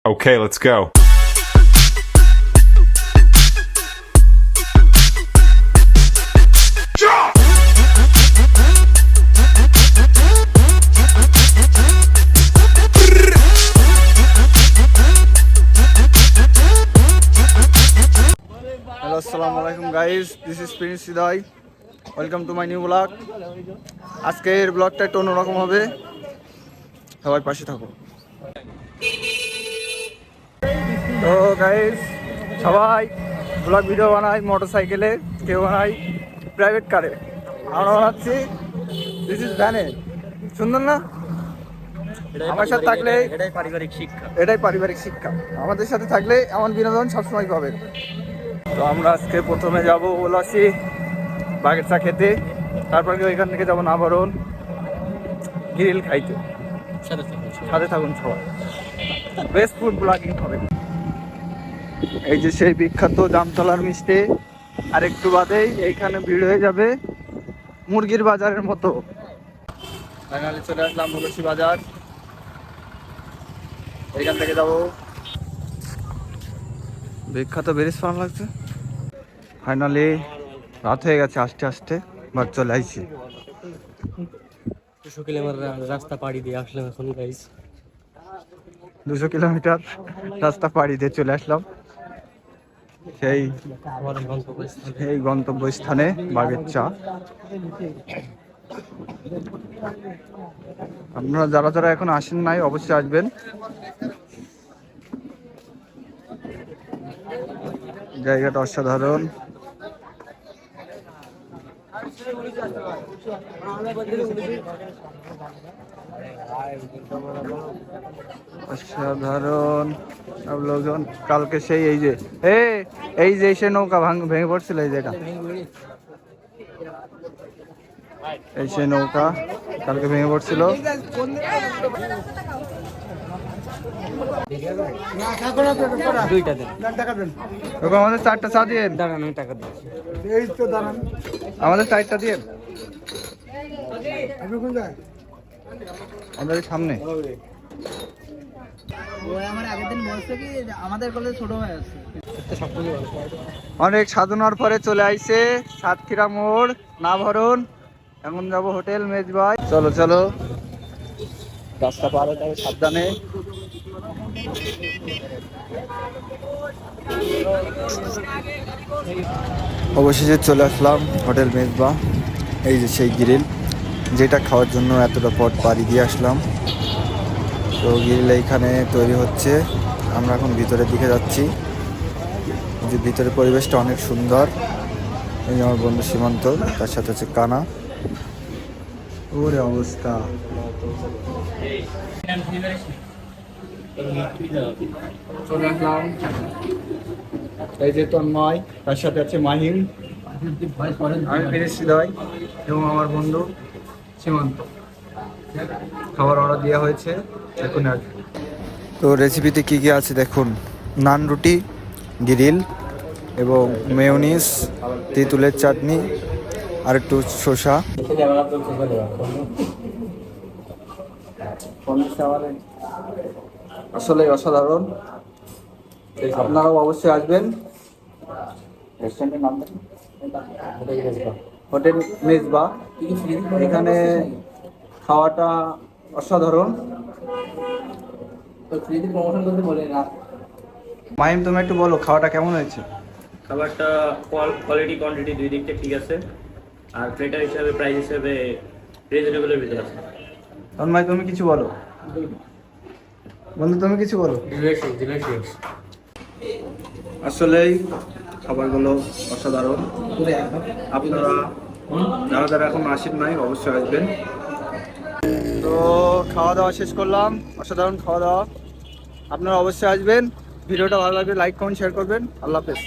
Okay, let's go. Hello, assalamualaikum guys. This is Prince Siddai. Welcome to my new vlog. আজকের ব্লগটা একটু অন্যরকম হবে, সবাই পাশে থাকো। তো গাইস, সবাই ব্লগ ভিডিও বানায় মোটরসাইকেলে, কেউ বানায় প্রাইভেট কারে, আমরা বানাচ্ছি দিস ইজ ভ্যানে। সুন্দর না? আমার সাথে থাকলে এটাই পারিবারিক শিক্ষা। আমাদের সাথে থাকলে এমন বিনোদন সবসময় পাবেন। তো আমরা আজকে প্রথমে যাবো ওলাসি বাগের চা খেতে, তারপর ওইখান থেকে যাবো নাভারণ গ্রিল খাইতে। সাথে থাকুন সবাই, বেস্ট ফুড ব্লগিং হবে। এই যে সেই বিখ্যাত জামতলার মিষ্টি, আর একটু বাদেই এইখানে ভিড় হয়ে যাবে মুরগির বাজারের মতো। ফাইনালি চলে আসলাম ওলাসি বাজার, এইখান থেকে যাবো বিখ্যাত ব্রিজ ফার্ম লাগছে। ফাইনালি রাত হয়ে গেছে আস্তে আস্তে, বাট চলে আইছি। 200 কিলোমিটার রাস্তা পাড়ি দিয়ে আসলাম এখন গাইস। 200 কিলোমিটার রাস্তা পাড়ি দিয়ে চলে আসলাম সেই গন্তব্যস্থানে বাগের চা। আপনারা যারা যারা এখন আসেন নাই অবশ্যই আসবেন। জায়গাটা অসাধারণ। অসাধারণ সব লোকজন। কালকে সেই এই যে সে নৌকা ভেঙে পড়ছিল, এই যেটা এই সে নৌকা কালকে ভেঙে পড়ছিল। আমাদের 4টা চা দিয়ে আমাদের 4টা দিয়ে আমাদের সামনে। অনেক সাধনার পরে চলে আইছে সাতক্ষীরা মোড় নাভারণ। এখন যাবো হোটেল মেজবাই। চলো চলো, রাস্তা পার হতে হবে সাবধানে। অবশেষে চলে আসলাম হোটেল মেজবা। এই যে সেই গ্রিল, যেটা খাওয়ার জন্য এতটা পথ পাড়ি দিয়ে আসলাম। তো গ্রিল এইখানে তৈরি হচ্ছে, আমরা এখন ভিতরের দিকে যাচ্ছি। যে ভিতরের পরিবেশটা অনেক সুন্দর। এই আমার বন্ধু সীমান্ত, তার সাথে হচ্ছে কানা। ওরে অবস্থা। চলে আসলাম, এই যে তন্ময়, তার সাথে আছে মাহিম, আমি ফিরেছি সিদাই এবং আমার বন্ধু সীমান্ত। খাবার অর্ডার দেওয়া হয়েছে এখন। আর তো রেসিপিতে কি কি আছে দেখুন: নান রুটি, গ্রিল এবং মেয়োনিজ, তেঁতুলের চাটনি, আর একটু শসা। আসলে অসাধারণ, আপনারাও অবশ্যই আসবেন। রেস্টুরেন্টের নাম হোটেল মেজবা। এখানে খাওয়াটা অসাধারণ। মাহিম, তুমি একটু বলো খাওয়াটা কেমন হয়েছে? খাবারটা কোয়ালিটি কোয়ান্টিটি দুই দিক থেকে ঠিক আছে, আর প্লেটার হিসাবে প্রাইস হিসাবে রিজনেবলের ভিতরে আছে। তন্ময়, তুমি কিছু বলো। বন্ধু, তুমি কিছু বলো। আসলেই খাবারগুলো অসাধারণ। আপনারা যারা যারা এখন আসেন নাই অবশ্যই আসবেন। তো খাওয়া দাওয়া শেষ করলাম, অসাধারণ খাওয়া দাওয়া। আপনারা অবশ্যই আসবেন। ভিডিওটা ভালো লাগলে লাইক কমেন্ট শেয়ার করবেন। আল্লাহ হাফেজ।